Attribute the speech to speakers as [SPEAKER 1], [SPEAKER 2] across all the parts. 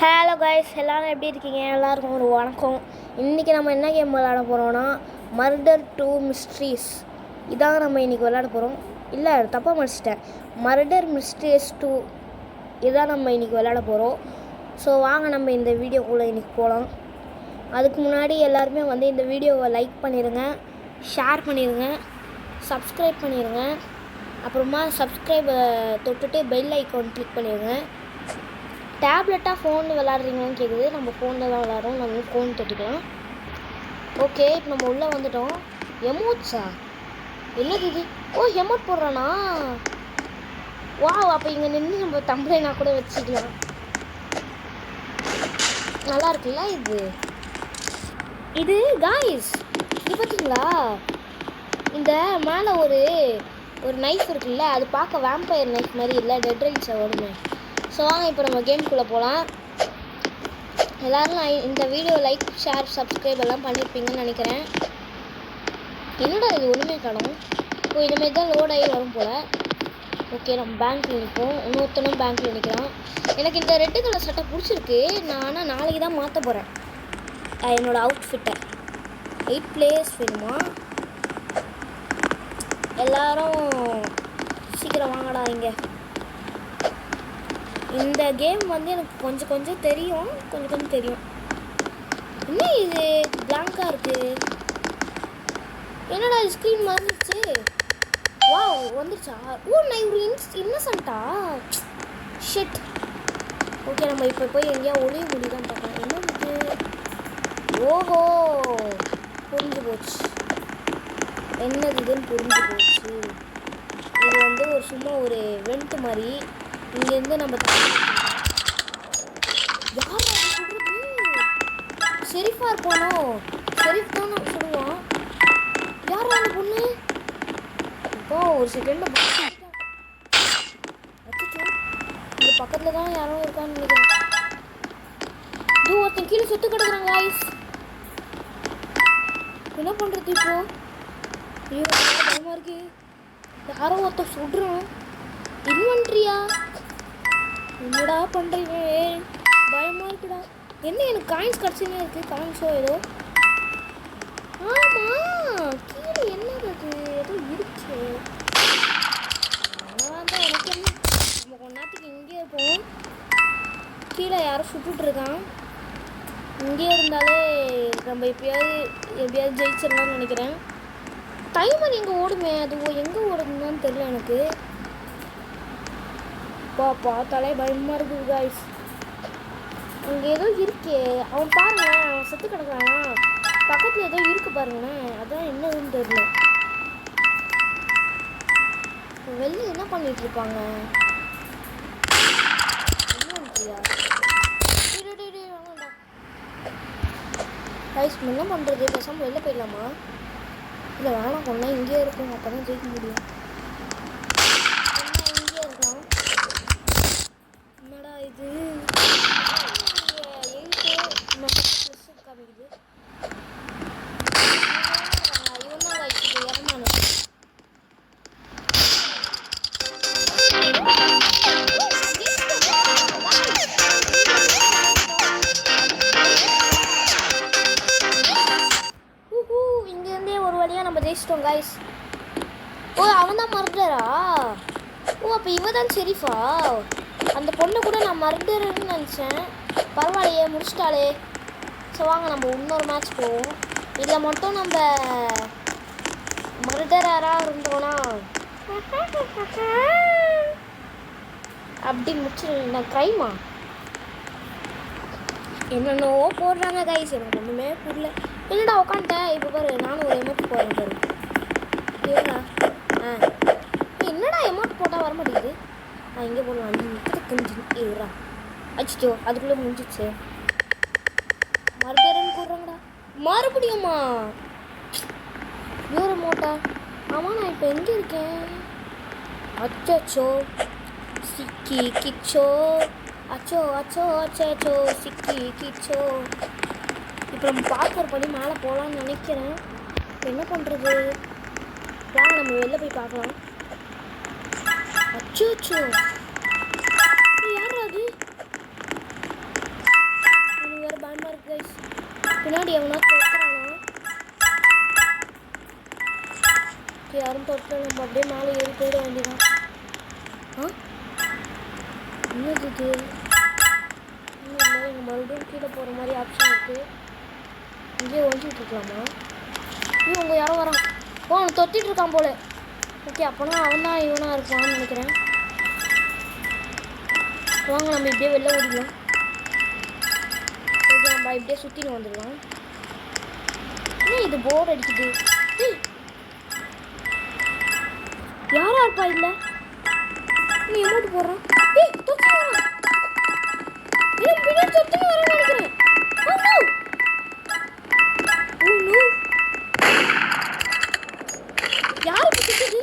[SPEAKER 1] Hello guys, எல்லோரும் எப்படி இருக்கீங்க? எல்லாருக்கும் ஒரு வணக்கம். இன்றைக்கி நம்ம என்ன கேம் விளையாட போகிறோன்னா மர்டர் 2 மிஸ்ட்ரீஸ். இதாங்க நம்ம இன்றைக்கி விளையாட போகிறோம். இல்லை, தப்பாக முடிச்சிட்டேன். மர்டர் மிஸ்ட்ரீஸ் 2 இதான் நம்ம இன்றைக்கி விளையாட போகிறோம். ஸோ வாங்க நம்ம இந்த வீடியோக்குள்ளே இன்றைக்கி போகலாம். அதுக்கு முன்னாடி எல்லாருமே வந்து இந்த வீடியோவை லைக் பண்ணிடுங்க, ஷேர் பண்ணிடுங்க, சப்ஸ்கிரைப் பண்ணிடுங்க. அப்புறமா சப்ஸ்கிரைபை தொட்டுட்டு பெல் ஐக்கான் கிளிக் பண்ணிடுங்க. டேப்லெட்டாக ஃபோனில் விளாட்றீங்கன்னு கேட்குது. நம்ம ஃபோனில் தான் விளாட்றோம். நம்ம ஃபோன் தொட்டிக்கலாம். ஓகே, இப்போ நம்ம உள்ளே வந்துட்டோம். எமோட்ஸா? என்னது இது? ஓ, எமோட் போடுறானா? வா, அப்போ இங்கே நின்று நம்ம தம்பளைனா கூட வச்சுக்கலாம். நல்லா இருக்குல்ல இது காய்ஸ், இது பார்த்தீங்களா? இந்த மேலே ஒரு நைஃப் இருக்குல்ல, அது பார்க்க வேம்பயர் நைஃப் மாதிரி இல்லை, டெட் ரைட்ஸை வருமே. ஸோ வாங்க இப்போ நம்ம கேமுக்குள்ளே போகலாம். எல்லோரும் இந்த வீடியோ லைக், ஷேர், சப்ஸ்கிரைப் எல்லாம் பண்ணியிருப்பீங்கன்னு நினைக்கிறேன். என்னடா இது ஒன்றுமே காணும். இப்போ இதுமாரி தான் லோட் ஆகி வரும் போல். ஓகே, நம்ம பேங்க்கில் நிற்போம். இன்னொருத்தனும் பேங்க்கில் நிற்கிறான். எனக்கு இந்த ரெட்டு கலர் சட்டை பிடிச்சிருக்கு. நான் ஆனால் நாளைக்கு தான் மாற்ற போகிறேன் என்னோடய அவுட்ஃபிட்டை. 8 பிளேயர்ஸ் வேணுமா? எல்லோரும் சீக்கிரம் வாங்கடா. இங்கே இந்த கேம் வந்து எனக்கு கொஞ்சம் தெரியும். என்ன இது பிளாங்காக இருக்குது? என்னடா ஸ்க்ரீன் மறந்துச்சு. வாவ், வந்துருச்சா? ஓ, நான் ஒரு இன்னசென்ட்டா? ஷிட். ஓகே, நம்ம இப்போ போய் எங்கேயா ஒளிய முடியுதான் பார்க்கலாம். என்ன இது? ஓஹோ, புரிஞ்சு போச்சு. என்னது இதுன்னு புரிஞ்சு போச்சு. இது வந்து சும்மா ஒரு வெண்ட் மாதிரி. இங்கேருந்து நம்ம யார் சொல்கிறது? ஷெரீஃபாக இருப்பானோ? ஷெரீஃப் தான் நான் சொல்லுவான். யார் அந்த பொண்ணு? இப்போ ஒரு செகண்ட் இந்த பக்கத்தில் தான் யாரோ இருக்கான்னு நினைக்கிறேன். ஒருத்தன் கீழே செத்து கிடக்குறாங்க வாய்ஸ். என்ன பண்ணுறது இப்போ? ஐயோ, பயமாக இருக்கு. யாரோ ஒருத்தன் சொல்கிறான். இன்வென்ட்ரியா? என்னடா பண்ணுறீங்க? பயமாக இருக்குடா. என்ன எனக்கு காயின்ஸ் கிடச்சினே இருக்குது. காயின்ஸோ ஏதோ. ஆமாம், கீழே என்னது அது? ஏதோ இருக்கு. ஆனால் தான் எனக்கு என்ன, நம்ம கொஞ்ச நேரத்துக்கு இங்கே இருப்போம். கீழே யாரும் சுட்டுட்ருக்கான். இங்கே இருந்தாலே நம்ம எப்படியாவது ஜெயிச்சிடலாம்னு நினைக்கிறேன். டைமர் எங்கே ஓடுமே, அது எங்கே ஓடுதுன்னு தெரியல எனக்கு. பார்த்தாலே பயமாக இருக்குது காய்ஸ். அங்கே ஏதோ இருக்கே. அவன் பாருங்களேன், அவன் செத்து கிடக்குறானா? பக்கத்தில் ஏதோ இருக்கு பாருங்களேன். அதான் என்னதுன்னு தெரியல. வெளில என்ன பண்ணிட்டு இருப்பாங்க? காய்ஸ், என்ன பண்ணுறது? பேசாமல் வெளில போயிடலாமா? இல்லை வேணாம், கொண்டா இங்கேயே இருக்கும். அப்போ தான் ஜெயிக்க முடியும். என்னடா இது? 8 காமிக்குது. இவனா இறந்தானு. இங்கேருந்தே ஒரு வழியாக நம்ம ஜெயிச்சிட்டோம் காய்ஸ். ஓ, அவன் தான் மர்டரா? ஓ, அப்போ இவ தான் ஷெரீஃபா? அந்த பொண்ணை கூட நான் மர்டர்ன்னு நினச்சேன். பரவாயில்லையே, முடிச்சிட்டாலே. ஸோ வாங்க நம்ம இன்னொரு மேட்ச் போவோம். இதில் மட்டும் நம்ம மர்டராக இருந்தோன்னா அப்படி முடிச்சிருந்தா க்ரைமா என்னென்னவோ போடுறாங்க கைஸ். எனக்கு ஒன்றுமே புரியல. என்னடா உட்காந்துட்டேன். இப்போ பாரு, நானும் ஒரு எமௌண்ட் போடுறேன் பாரு. ஏடா என்னடா எமௌண்ட் போட்டால் வர மாட்டேங்குது. நான் இங்கே போடலாம். ஏறா அச்சிச்சோ, அதுக்குள்ளே முடிஞ்சிச்சு. மறுபடியும் போடுறாங்கடா. மறுபடியுமா? வேற மோட்டா? ஆமாம், நான் இப்போ எங்கே இருக்கேன்? அச்சோ, சிக்கி கிச்சோ. அச்சோ சிக்கி கிச்சோ. இப்போ நம்ம பார்க்கர் பண்ணி மேலே போகலான்னு நினைக்கிறேன். என்ன பண்ணுறது? வாங்க நம்ம வெளில போய் பார்க்கலாம். அச்சோ, யார் அது? பின்னாடி எவனா தொட்டுறானா? யாரும் தொட்டு நம்ம அப்படியே மேலே ஏறி போயிட வேண்டியதான். என்னது இது? இல்லை, எங்கள் மறுபடியும் கீழே போகிற மாதிரி ஆப்ஷன் இருக்குது. இங்கேயே ஒழிஞ்சிட்டு இருக்கலாமா? இவங்க யாரும் வரான். அவன் தொத்திட்டு இருக்கான் போல. ஓகே, அப்போனா அவன் தான் இவனாக இருப்பான்னு நினைக்கிறேன். வாங்க நம்ம இப்படியே வெளில ஓடிடலாம். ஓகே, நம்ம இப்படியே சுற்றின்னு வந்துடலாம். ஏன் இது போர் அடிக்குது? யாரா இருப்பா இல்லை? நீ எமௌண்ட் போடுறான். தொத்தி வரான். இல்லை, பின்னாடி தொத்தின்னு வரேன்னு நினைக்கிறேன். யாரு சுத்துது?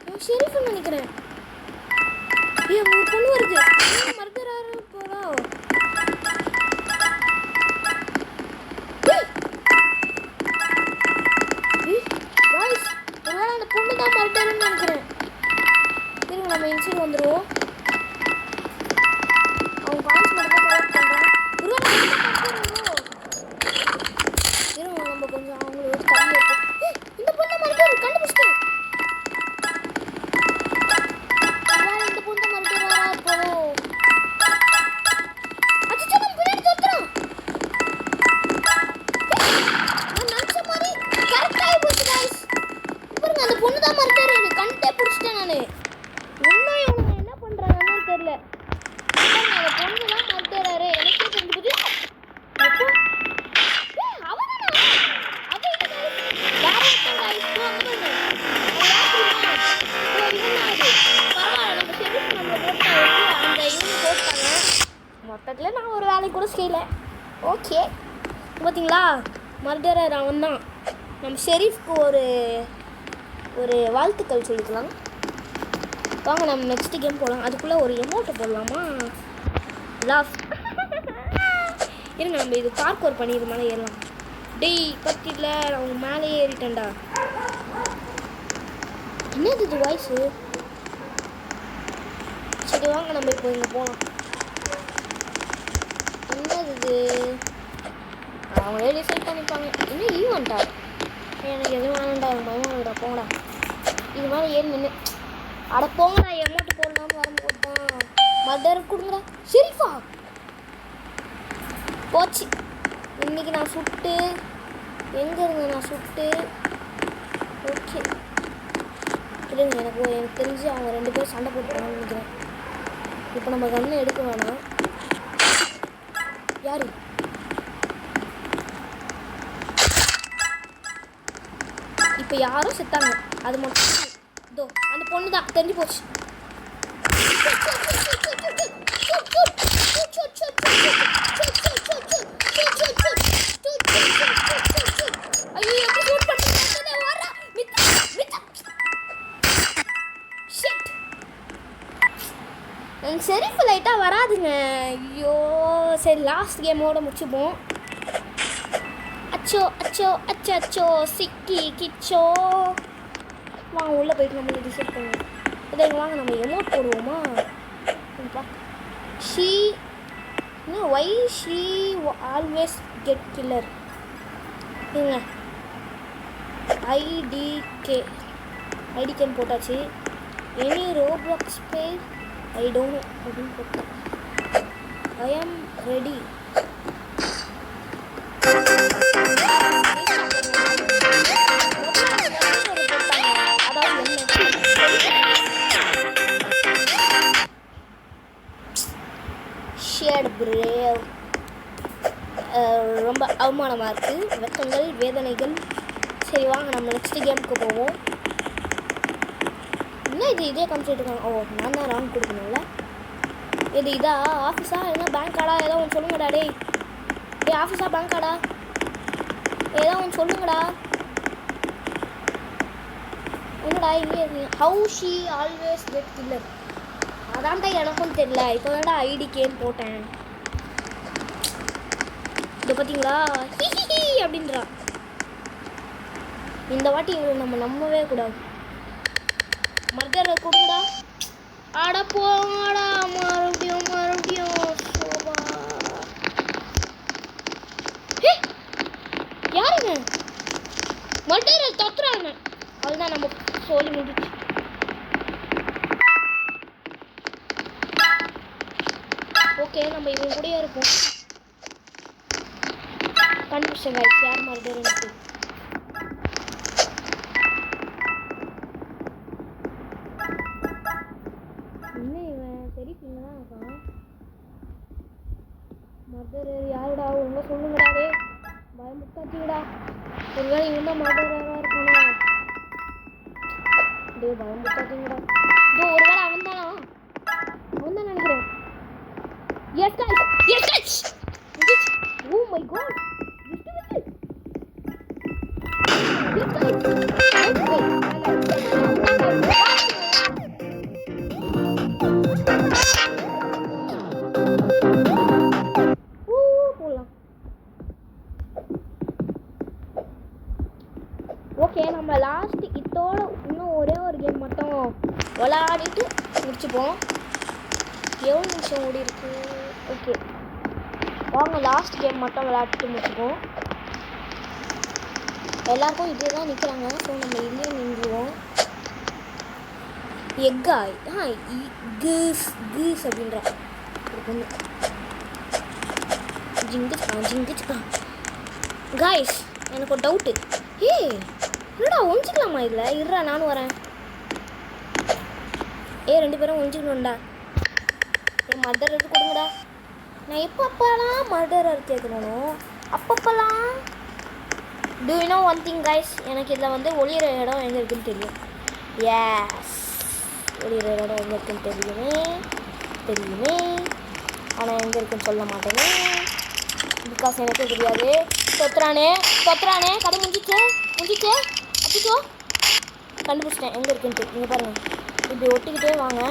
[SPEAKER 1] அவன் ஷெரீஃப்னு நினைக்கிறேன். ஒரு பொண்ணு வருது. மறந்துறாரு போறா. ஒருவேளை அந்த பொண்ணு தான் மறந்துறாருன்னு நினைக்கிறேன். இருங்க, நம்ம இன்சைட் வந்துடுவோம். அவன் கான்ஸ் மட்டும் தான் கலெக்ட் பண்ணுறான். இருங்க, நம்ம கொஞ்சம் அவங்கள வச்சு தண்ணி எடுத்து. இந்த பொண்ணை மறந்துறாரு, கண்டுபிடிச்சிட்டேன். இந்த பொண்ணை மறந்துறாரா இப்போ? அச்சோ, நம்ம பின்னாடி தோத்துறோம். நான் நினச்ச மாதிரி கரெக்டாக போச்சு guys. பாருங்க, அந்த பொண்ணு தான் மறந்துறாரு. கண்டே பிடிச்சிட்டேன் நான். இன்னும் இவங்க என்ன பண்ணுறாங்கன்னு தெரியல. அந்த பொண்ணு தான் மறந்துறாரு. எனக்கே தெரிஞ்சு மொத்தத்தில் நான் ஒரு வேலை கூட செய்யலை. ஓகே, பார்த்தீங்களா, மர்டரர் அவன் தான். நம்ம ஷெரீஃப்க்கு ஒரு வாழ்த்துக்கள் சொல்லிக்கலாம். வாங்க நம்ம நெக்ஸ்ட் கேம் போகலாம். அதுக்குள்ளே ஒரு எமௌண்ட்டை போடலாமா? லாஸ் இருங்க, நம்ம இது பார்க்கோர் பண்ணிடு மேலே ஏறலாம். டேய் பத்தியில் அவங்க மேலே ஏறிட்டேன்டா. என்னது இது வாய்ஸு? சரி வாங்க நம்ம இப்போ இங்கே போகலாம். என்னது இது? அவங்களே டிசைட் பண்ணிப்பாங்க. என்ன ஈவெண்ட்டா? எனக்கு எதுவும் வேணாண்டா, எனக்கு பயமாடா. போங்கடா, இது மாதிரி ஏறி நின்று அட போங்கடா. எமௌண்ட் போடலான்னு வரும்போது தான் மர்டர் கொடுங்கடா. ஷெரீஃபா போச்சு. இன்றைக்கி நான் சுட்டு எங்கே இருங்க நான் சுட்டு. ஓகே இல்லைங்க, எனக்கு தெரிஞ்சு அவங்க 2 பேரும் சண்டை போட்டுருவாங்கன்னு நினைக்கிறேன். இப்போ நம்ம கண்ணை எடுக்க வேணாம். யாரு? இப்போ யாரும் செத்தாங்க. அது மட்டும் இதோ அந்த பொண்ணு தான். தெரிஞ்சு போச்சு. எனக்கு ஷெரீஃப் லைட்டாக வராதுங்க. ஐயோ, சரி லாஸ்ட் கேமோட முடிச்சுப்போம். அச்சோ அச்சோ அச்சோ அச்சோ சிக்கி கிச்சோ. வாங்க உள்ளே போயிட்டு நம்ம டிசைட் பண்ணுவோம். இதை வாங்க நம்ம எமௌண்ட் போடுவோமா? She why she always get killer. இல்லைங்க, ஐடிகேன்னு போட்டாச்சு. எனி ரோப்ளாக்ஸ் பேர் ஐ டோன்ட் அப்படின்னு போட்டேன். ஐ ஆம் ரெடி. Shade brave. ரொம்ப அவமானமாக இருக்குது. வெக்கங்கள், வேதனைகள். சரி வாங்க நம்ம நெக்ஸ்ட் கேமுக்கு போவோம். என்ன இது இதே காமிச்சிட்டு இருக்காங்க? ஓ, நான் தான் ரவுண்ட் கொடுக்கணும்ல. இது இதா ஆஃபீஸா என்ன பேங்காடா? ஏதோ ஒன்று சொல்லுங்கடா. டேய் ஆஃபீஸா பேங்காடா? ஏதோ ஒன்று சொல்லுங்கடா. என்னடா இங்கே இருக்கீங்க? How she always get killer. அதான்டா எனக்கும் தெரியல. இப்போ தான்டா ஐடிகேன்னு போட்டேன். இதை பார்த்தீங்களா? ஹி அப்படின்றா. இந்த வாட்டி இவங்களை நம்ம நம்பவே கூடாது. மர்டரை கொடுங்கடா. ஆட போங்கடா. மறுபடியும் ஓகே நம்ம இவங்க கூடயே இருப்போம். கண்டுபிடிச்சேன் கைஸ் யார் மர்டர் எனக்கு. இன்னும் இவன் தெரியுங்க தான் இருக்கான். மர்டர் யாருடா ஒழுங்கா சொல்லுங்கடா. டே பயமுத்தாச்சுங்கடா. ஒருவேளை இவன் தான் மர்டராக இருக்கணும். டே பயமுத்தாச்சுங்கடா. இதோ ஒருவேளை அவன் தானா? அவன் தான் நினைக்கிறேன். Yes guys, yes guys. Oh my God. Okay நம்ம லாஸ்ட் இதோட இன்னும் ஒரே ஒரு கேம் மட்டும் விளையாடிட்டு முடிச்சுப்போம். எவ்வளோ நிமிஷம் ஓடி இருக்கு? ஓகே வாங்க லாஸ்ட் கேம் மட்டும் விளையாடிட்டு முடிச்சுப்போம். எல்லாருக்கும் இதே தான் நிற்கிறாங்க. ஸோ நம்ம இதுலேயே நின்றுவோம். எக்காய் கீஸ் அப்படின்ற பொண்ணு ஜிங்கிச்சுக்கா. காய்ஸ் எனக்கு ஒரு டவுட்டு. என்னடா ஒழிச்சிக்கலாமா இதில்? இருடா நானும் வரேன். ரெண்டு பேரும் ஒழிச்சிக்கணும்டா. மர்டர் எடுத்து கொடுங்கடா. நான் எப்பப்பெல்லாம் மர்டரர் கேட்கணும் அப்பப்பெல்லாம். Do you know one thing guys? எனக்கு இதில் வந்து ஒளியிற இடம் எங்கே இருக்குன்னு தெரியும். எஸ் ஒளியிற இடம் எங்கே இருக்குன்னு தெரியுமே. ஆனால் எங்கே இருக்குன்னு சொல்ல மாட்டேனே. பிகாஸ் எனக்கு தெரியாது. தொத்துறானே கதை முடிஞ்சிச்சு. அச்சிச்சோ கண்டுபிடிச்சிட்டேன் எங்கே இருக்குன்ட்டு. இங்கே பாருங்கள், இப்படி ஒட்டிக்கிட்டே வாங்க.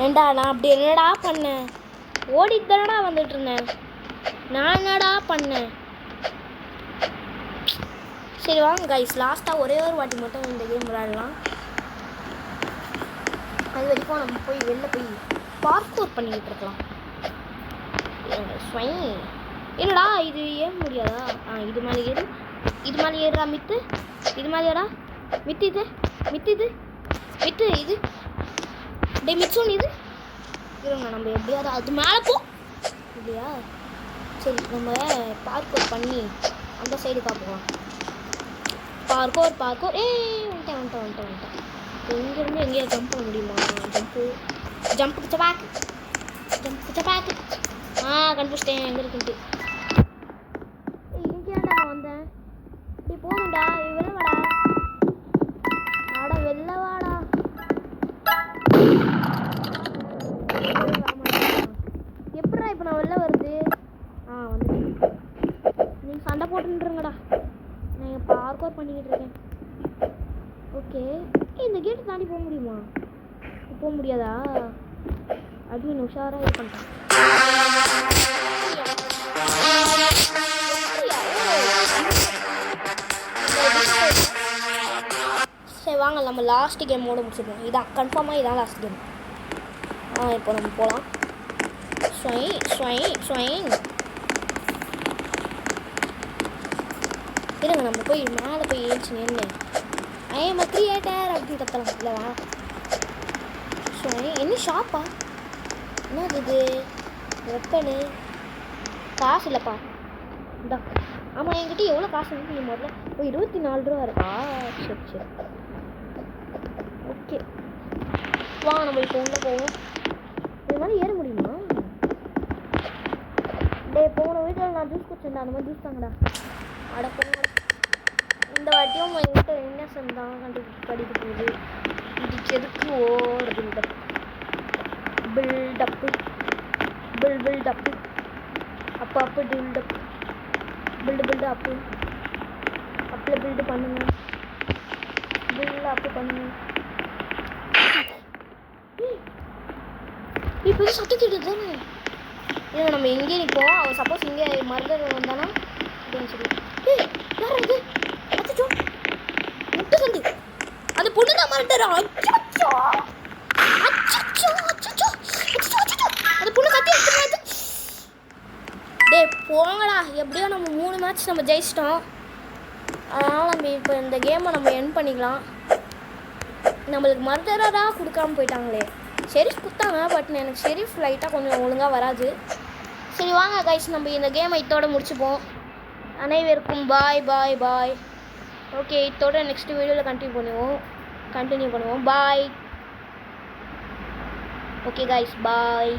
[SPEAKER 1] ஏண்டா நான் அப்படி என்னடா பண்ணேன்? ஓடிட்டு தானடா வந்துட்டு இருந்தேன். நான் என்னடா பண்ணேன்? சரி வாங்க கைஸ், லாஸ்ட்டாக ஒரே ஒரு வாட்டி மட்டும் இந்த கேம் விளையாடலாம். அது வரைக்கும் நம்ம போய் வெளில போய் பார்க்கோர் பண்ணிக்கிட்டு இருக்கலாம். என்னடா இது ஏன் முடியாதா? இது மேலே ஏறுறா. இது மேலேடா மித்து இது டே மிச்சம் இது இருங்க. நம்ம எப்படியாவது அது மேலே போ இல்லையா? சரி நம்ம பார்க்கோர் பண்ணி அந்த சைடு பார்ப்போம். பார்க்கோர் வந்துட்டேன். எங்கேருந்து எங்கேயா ஜம்ப் பண்ண முடியுமா? ஜம்ப்புக்கு சப்பாக்கு. கண்டுபிடிச்சிட்டேன் எங்கே இருக்குன்ட்டு. இங்கேயாண்டா நான் வந்தேன். இப்படி போகணும்டா. வெளில வாடா. எப்படா இப்போ நான் வெளில வருது? வந்து நீங்கள் சண்டை போட்டுருங்கடா. நான் இங்கே பார்க்கோர் பண்ணிக்கிட்டு இருக்கேன். ஓகே இந்த கேட்டு தாண்டி போக முடியுமா? போக முடியாதா? அப்படின்னு உஷாராக இது பண்ணிட்டேன். சரி வாங்க நம்ம லாஸ்ட் கேமோட முடிச்சிருக்கோம். இதான் கன்ஃபார்மாக இதான் லாஸ்ட் கேம். இப்போ நம்ம போகலாம். இருங்க நம்ம போய் மேலே போய் ஏறிச்சு நின்று ஐ எம் அ கிரியேட்டர் அப்படின்னு கத்தலாம். இல்லைவா என்ன ஷாப்பா? என்னது இது? வெப்பனு காசு இல்லைப்பா. இந்தா ஆமாம் என்கிட்ட எவ்வளோ காசு இருக்கு? நீ முதல்ல 24 ரூபா இருக்கா? சரி ஓகே வாங்க நம்ம இப்போ உள்ள போவோம். இது மாதிரி ஏற முடியுமா? போன வீட்டில் நான் ஜூஸ் குடிச்சிருந்தேன். அந்த மாதிரி ஜூஸ் தாங்கடா. போங்க. இந்த வாட்டியும் என்கிட்ட இன்னசென்ட் தான் கடிக்க போகுது. இதுக்கு எதுக்கு ஓடுறது? பில்டப்பு அப்போ பில்டு அப்பில் பில்டு பண்ணுங்க. இப்போ சத்தத்திட்டு தானே. இல்லை நம்ம எங்கேயே நிற்போம். அவன் சப்போஸ் இங்கே மர்டர் வந்தானா அப்படின்னு சொல்லி யார் அது? அச்சோ முட்டை சந்து அந்த பொண்ணு தான் மர்டரா? அச்சோ அந்த பொண்ணு கத்தி எடுத்து போங்கடா. எப்படி மேட்ச் நம்ம ஜெயிச்சிட்டோம். அதனால் நம்ம இப்போ இந்த கேமை நம்ம எண்ட் பண்ணிக்கலாம். நம்மளுக்கு மர்டராக கொடுக்காம போயிட்டாங்களே. ஷெரீஃப் கொடுத்தாங்க, பட் எனக்கு ஷெரீஃப் லைட்டாக கொஞ்சம் ஒழுங்காக வராது. சரி வாங்க கைஸ், நம்ம இந்த கேமை இதோட முடிச்சுப்போம். அனைவருக்கும் பாய் பாய் பாய். ஓகே, இதோட நெக்ஸ்ட் வீடியோவில் கண்டினியூ பண்ணுவோம். பாய். ஓகே கைஸ், பாய்.